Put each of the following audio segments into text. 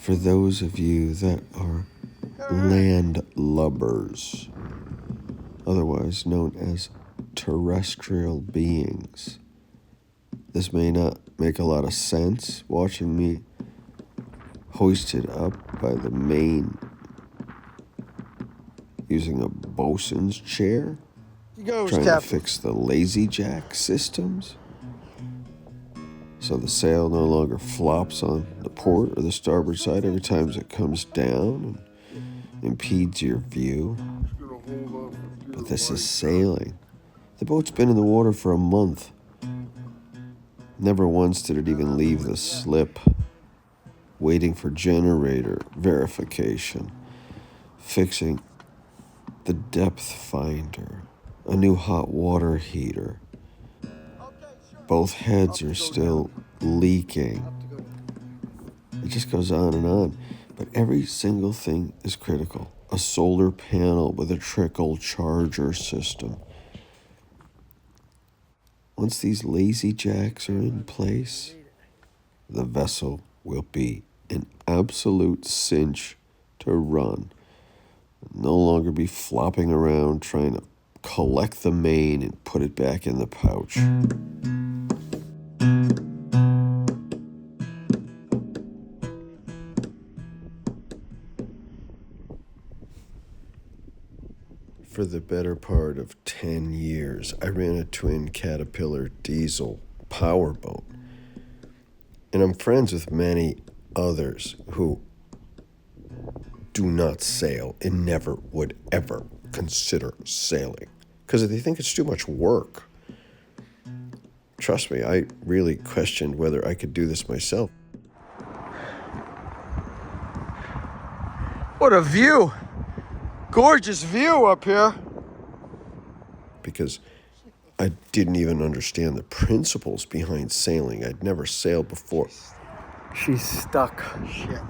For those of you that are landlubbers, otherwise known as terrestrial beings, this may not make a lot of sense watching me hoisted up by the main using a bosun's chair, trying to fix the lazy jack systems so the sail no longer flops on the port or the starboard side every time it comes down and impedes your view. But this is sailing. The boat's been in the water for a month. Never once did it even leave the slip, waiting for generator verification, fixing the depth finder, a new hot water heater. Both heads are still leaking. It just goes on and on. But every single thing is critical. A solar panel with a trickle charger system. Once these lazy jacks are in place, the vessel will be an absolute cinch to run. No longer be flopping around trying to collect the main and put it back in the pouch. For the better part of 10 years, I ran a twin Caterpillar diesel powerboat. And I'm friends with many others who do not sail and never would ever consider sailing because they think it's too much work. Trust me, I really questioned whether I could do this myself. What a view! Gorgeous view up here. Because I didn't even understand the principles behind sailing. I'd never sailed before. She's stuck. Shit.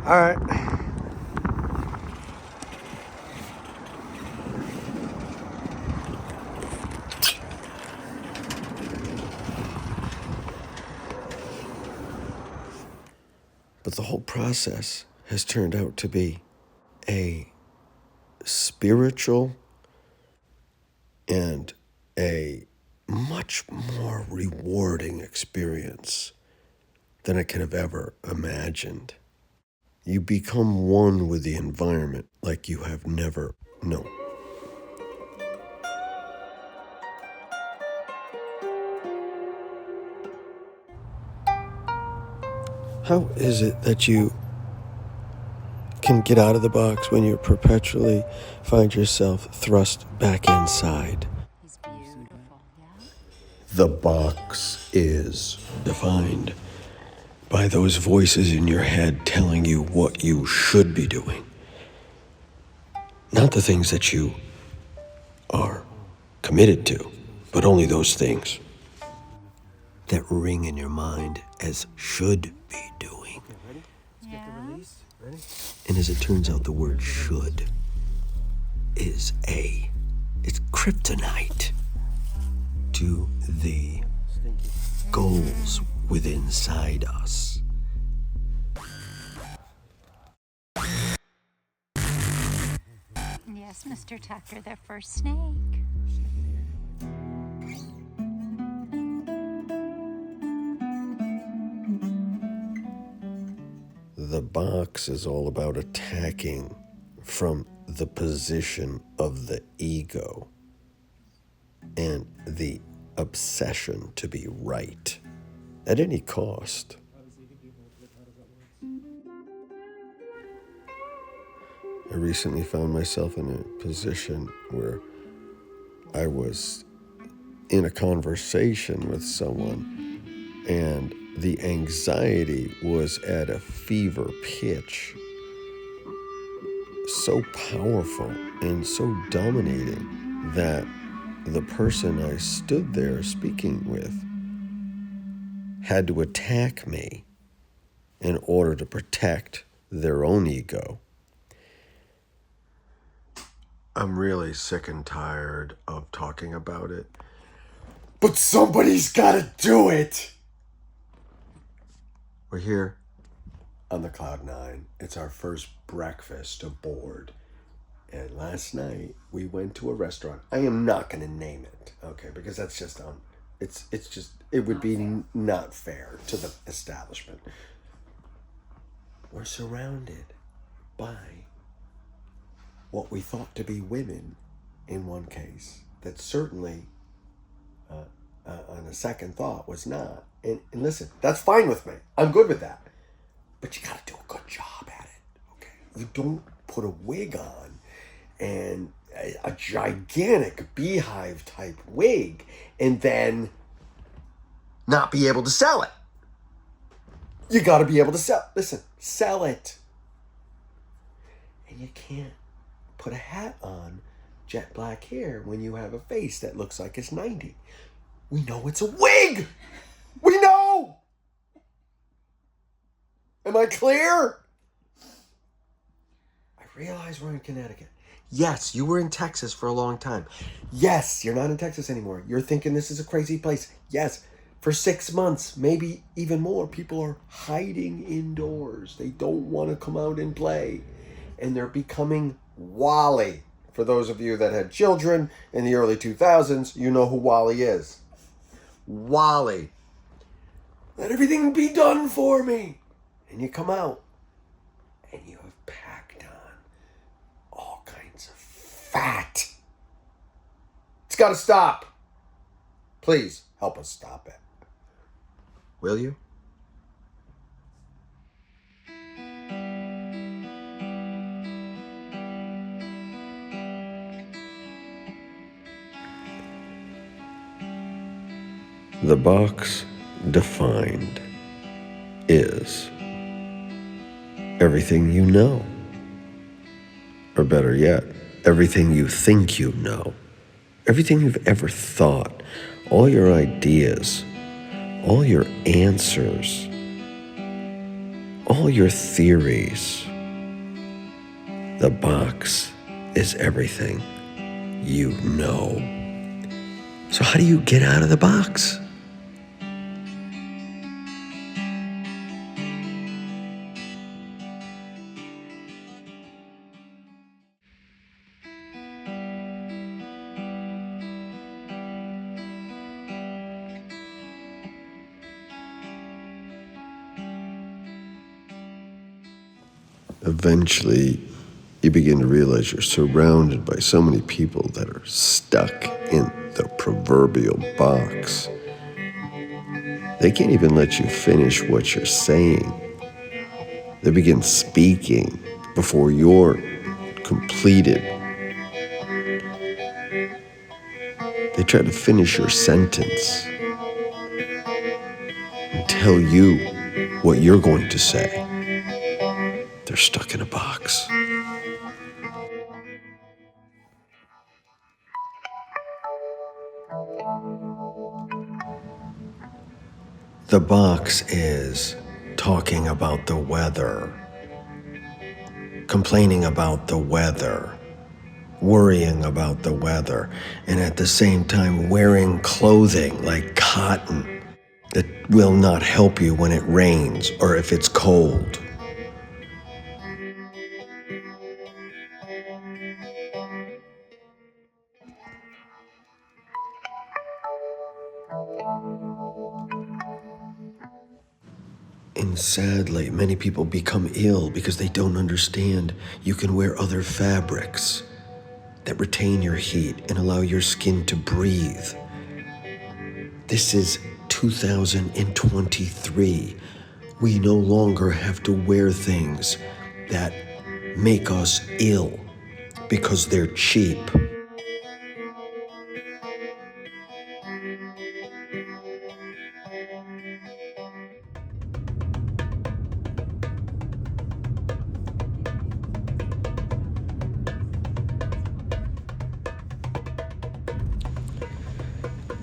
All right. But the whole process has turned out to be a spiritual and a much more rewarding experience than I could have ever imagined. You become one with the environment like you have never known. How is it that you can get out of the box when you perpetually find yourself thrust back inside? He's beautiful, yeah? The box is defined by those voices in your head telling you what you should be doing. Not the things that you are committed to, but only those things that ring in your mind as should be doing. Yeah. And as it turns out, the word should is it's kryptonite to the goals within inside us. Yes, Mr. Tucker, the first snake. The box is all about attacking from the position of the ego and the obsession to be right at any cost. I recently found myself in a position where I was in a conversation with someone and the anxiety was at a fever pitch, so powerful and so dominating that the person I stood there speaking with had to attack me in order to protect their own ego. I'm really sick and tired of talking about it. But somebody's gotta do it! We're here on the Cloud 9. It's our first breakfast aboard. And last night we went to a restaurant. I am not going to name it, okay, because that's just it would be not fair to the establishment. We're surrounded by what we thought to be women in one case, that certainly on a second thought was not. And listen, that's fine with me. I'm good with that. But you got to do a good job at it, okay? You don't put a wig on and a gigantic beehive type wig and then not be able to sell it. You got to be able to sell it. And you can't put a hat on jet black hair when you have a face that looks like it's 90. We know it's a wig. We know. Am I clear? I realize we're in Connecticut. Yes, you were in Texas for a long time. Yes, you're not in Texas anymore. You're thinking this is a crazy place. Yes, for 6 months, maybe even more, people are hiding indoors. They don't want to come out and play. And they're becoming Wally. For those of you that had children in the early 2000s, you know who Wally is. Wally. Let everything be done for me. And you come out and you have packed on all kinds of fat. It's got to stop. Please help us stop it. Will you? The box defined is everything you know. Or better yet, everything you think you know. Everything you've ever thought. All your ideas. All your answers. All your theories. The box is everything you know. So how do you get out of the box? Eventually, you begin to realize you're surrounded by so many people that are stuck in the proverbial box. They can't even let you finish what you're saying. They begin speaking before you're completed. They try to finish your sentence and tell you what you're going to say. They're stuck in a box. The box is talking about the weather, complaining about the weather, worrying about the weather, and at the same time wearing clothing like cotton that will not help you when it rains or if it's cold. And sadly, many people become ill because they don't understand you can wear other fabrics that retain your heat and allow your skin to breathe. This is 2023. We no longer have to wear things that make us ill because they're cheap.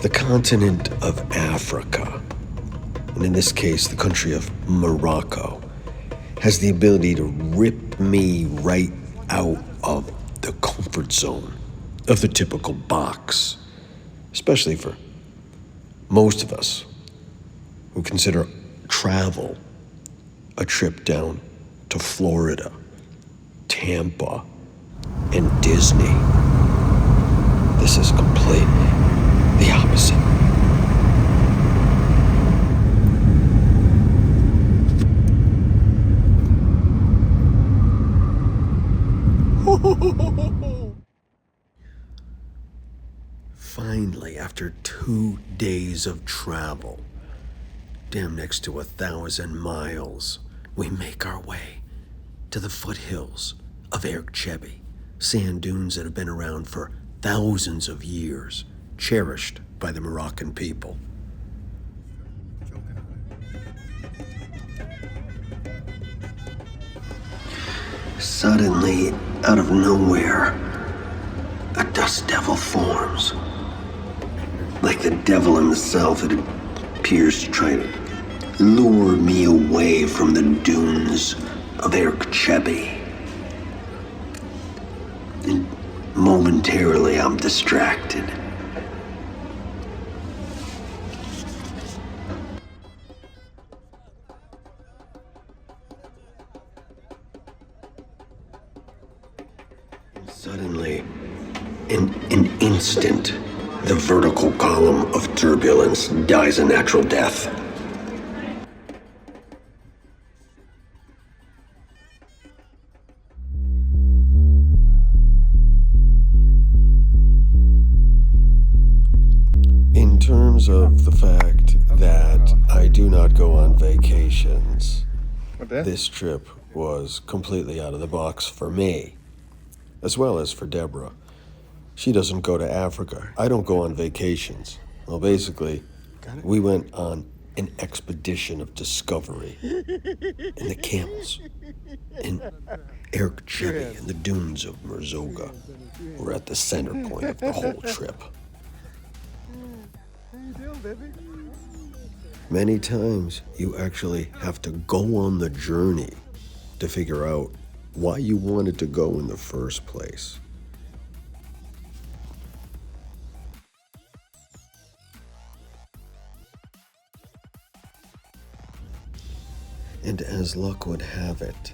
The continent of Africa, and in this case, the country of Morocco, has the ability to rip me right out of the comfort zone of the typical box, especially for most of us who consider travel a trip down to Florida, Tampa, and Disney. This is completely the opposite. Finally, after 2 days of travel, damn next to 1,000 miles, we make our way to the foothills of Erkchebi, sand dunes that have been around for thousands of years, cherished by the Moroccan people. Suddenly, out of nowhere, a dust devil forms. Like the devil himself, it appears to try to lure me away from the dunes of Erkchebi. And momentarily, I'm distracted. Suddenly, in an instant, the vertical column of turbulence dies a natural death. In terms of the fact that I do not go on vacations, this trip was completely out of the box for me, as well as for Deborah. She doesn't go to Africa. I don't go on vacations. Well, basically, we went on an expedition of discovery. And the camels in Erkchebi and the dunes of Merzoga were at the center point of the whole trip. Many times, you actually have to go on the journey to figure out why you wanted to go in the first place. And as luck would have it,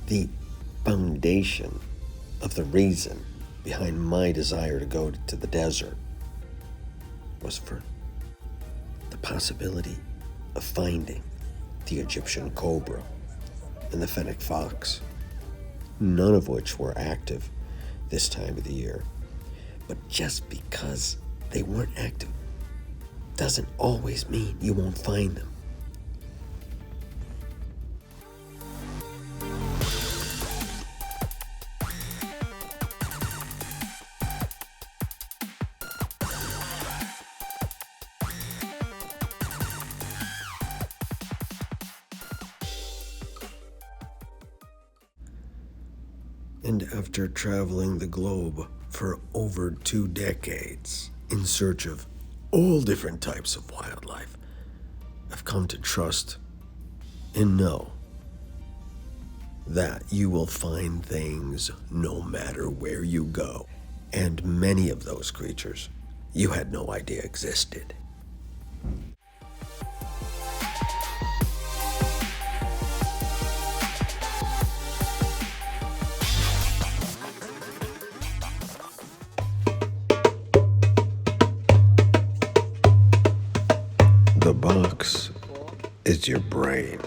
the foundation of the reason behind my desire to go to the desert was for the possibility of finding the Egyptian cobra and the fennec fox, none of which were active this time of the year. But just because they weren't active doesn't always mean you won't find them. And after traveling the globe for over 2 decades in search of all different types of wildlife, I've come to trust and know that you will find things no matter where you go. And many of those creatures you had no idea existed. The box is your brain.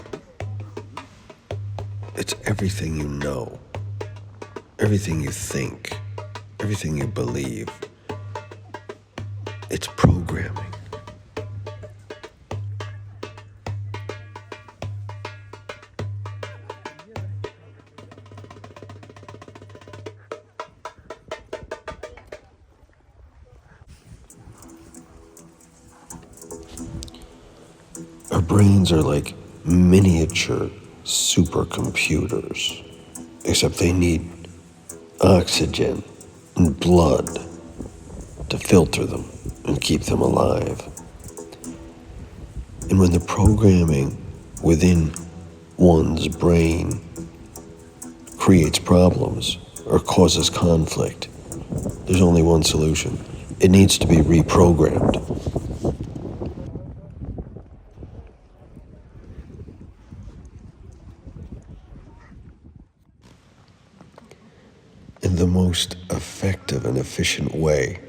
It's everything you know, everything you think, everything you believe. It's programming. Our brains are like miniature supercomputers, except they need oxygen and blood to filter them and keep them alive. And when the programming within one's brain creates problems or causes conflict, there's only one solution. It needs to be reprogrammed. most effective and efficient way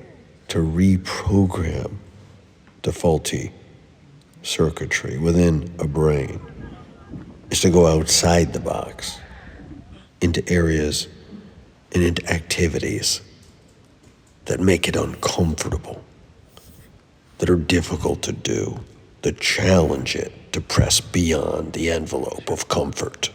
to reprogram the faulty circuitry within a brain is to go outside the box into areas and into activities that make it uncomfortable, that are difficult to do, that challenge it to press beyond the envelope of comfort.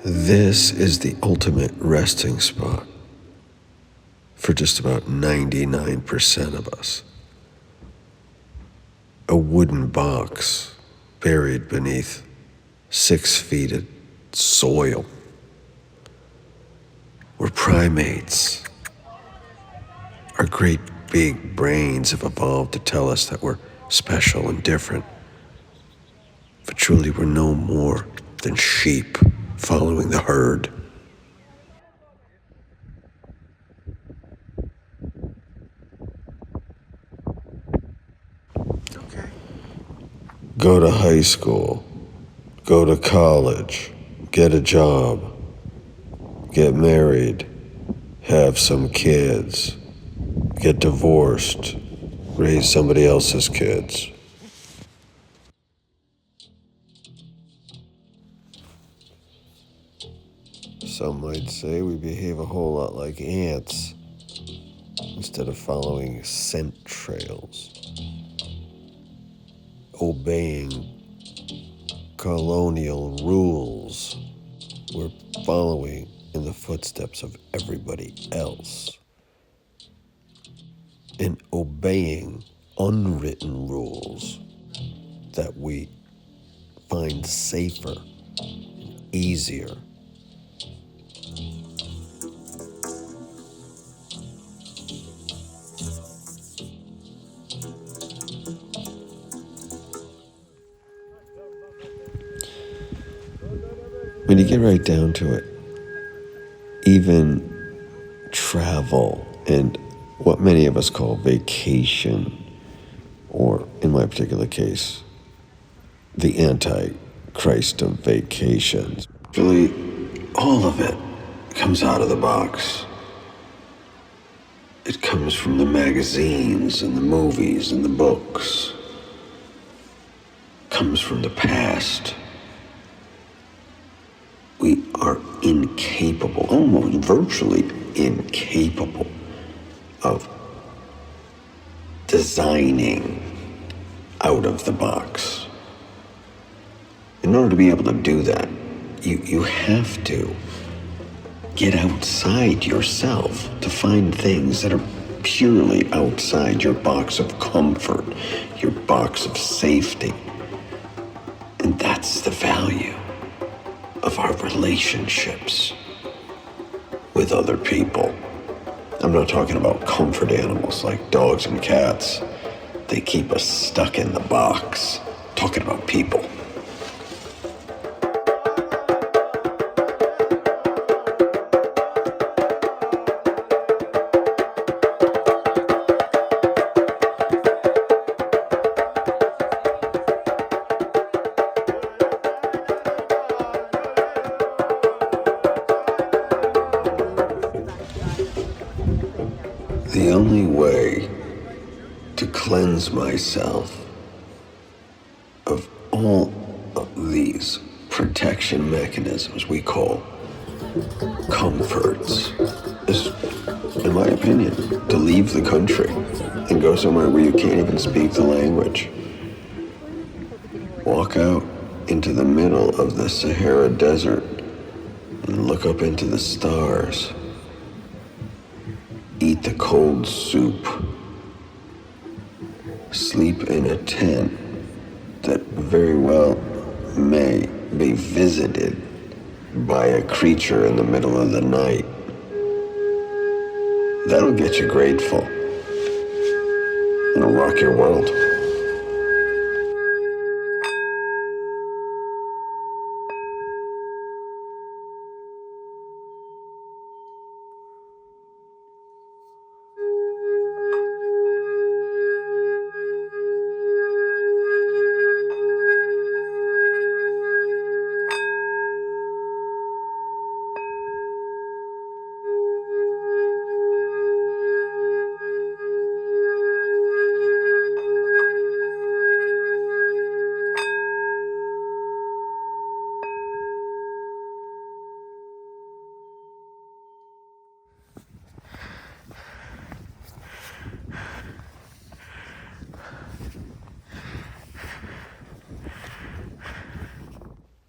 This is the ultimate resting spot for just about 99% of us. A wooden box buried beneath 6 feet of soil, where primates, our great big brains have evolved to tell us that we're special and different, but truly we're no more than sheep following the herd. Okay. Go to high school, go to college, get a job, get married, have some kids, get divorced, raise somebody else's kids. Some might say we behave a whole lot like ants instead of following scent trails, obeying colonial rules. We're following in the footsteps of everybody else and obeying unwritten rules that we find safer, easier. When you get right down to it, even travel and what many of us call vacation, or in my particular case, the Antichrist of vacations, really all of it comes out of the box. It comes from the magazines and the movies and the books. It comes from the past. We are incapable, almost virtually incapable, of designing out of the box. In order to be able to do that, you have to get outside yourself to find things that are purely outside your box of comfort, your box of safety. And that's the value of our relationships with other people. I'm not talking about comfort animals like dogs and cats. They keep us stuck in the box. I'm talking about people. The only way to cleanse myself of all of these protection mechanisms we call comforts is, in my opinion, to leave the country and go somewhere where you can't even speak the language. Walk out into the middle of the Sahara Desert and look up into the stars. Eat the cold soup. Sleep in a tent that very well may be visited by a creature in the middle of the night. That'll get you grateful. It'll rock your world.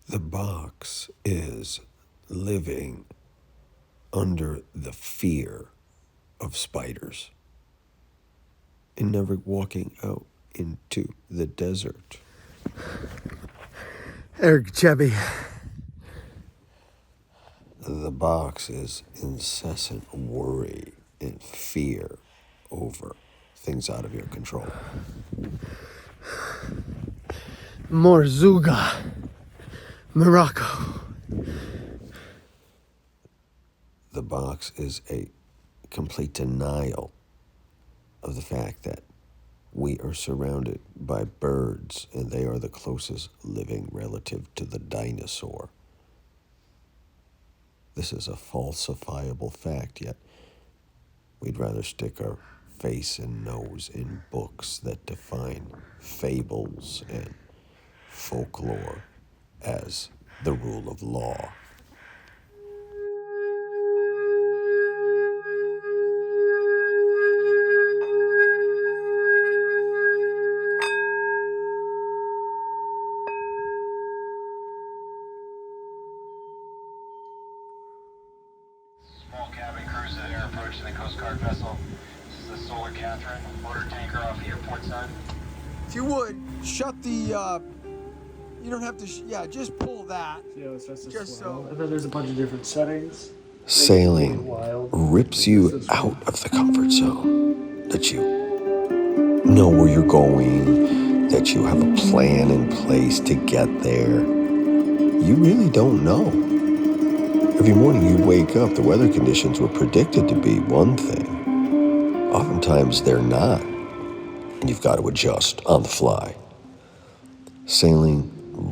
The box is living under the fear of spiders and never walking out into the desert. Eric Chevy. The box is incessant worry and fear over things out of your control. Morzuga. Morocco. The box is a complete denial of the fact that we are surrounded by birds and they are the closest living relative to the dinosaur. This is a falsifiable fact, yet we'd rather stick our face and nose in books that define fables and folklore as the rule of law. Small cabin cruise that are approaching the Coast Guard vessel. This is the Solar Catherine, motor tanker off the airport side. If you would, shut the, you don't have to, just pull that. Yeah, it's just Just swell. so. And then there's a bunch of different settings. Sailing Wild. rips you out of the comfort zone, that you know where you're going, that you have a plan in place to get there. You really don't know. Every morning you wake up, the weather conditions were predicted to be one thing. Oftentimes they're not, and you've got to adjust on the fly. Sailing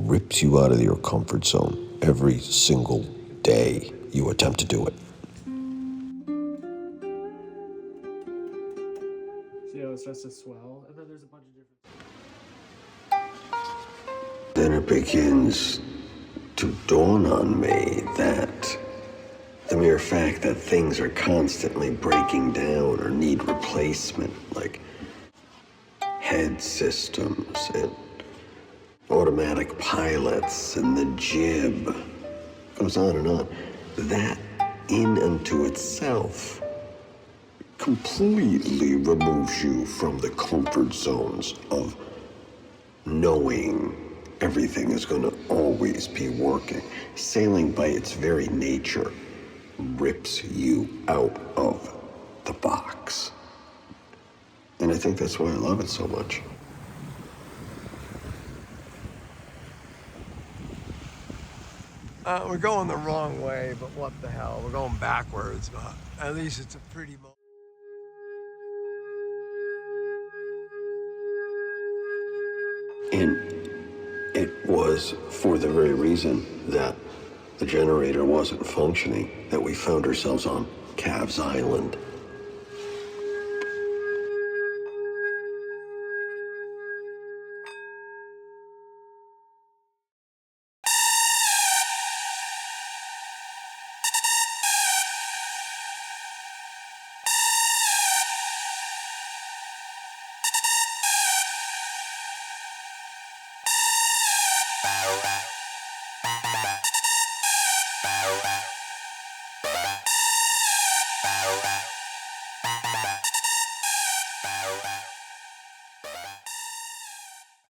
rips you out of your comfort zone every single day you attempt to do it. Yeah, it's just a swell. And then there's a bunch of different. Then it begins to dawn on me that the mere fact that things are constantly breaking down or need replacement, like head systems and automatic pilots and the jib, goes on and on, that in and to itself completely removes you from the comfort zones of knowing everything is going to always be working. Sailing by its very nature rips you out of the box. And I think that's why I love it so much. We're going the wrong way, but what the hell? We're going backwards, but at least it's a pretty moment. And it was for the very reason that the generator wasn't functioning that we found ourselves on Calves Island.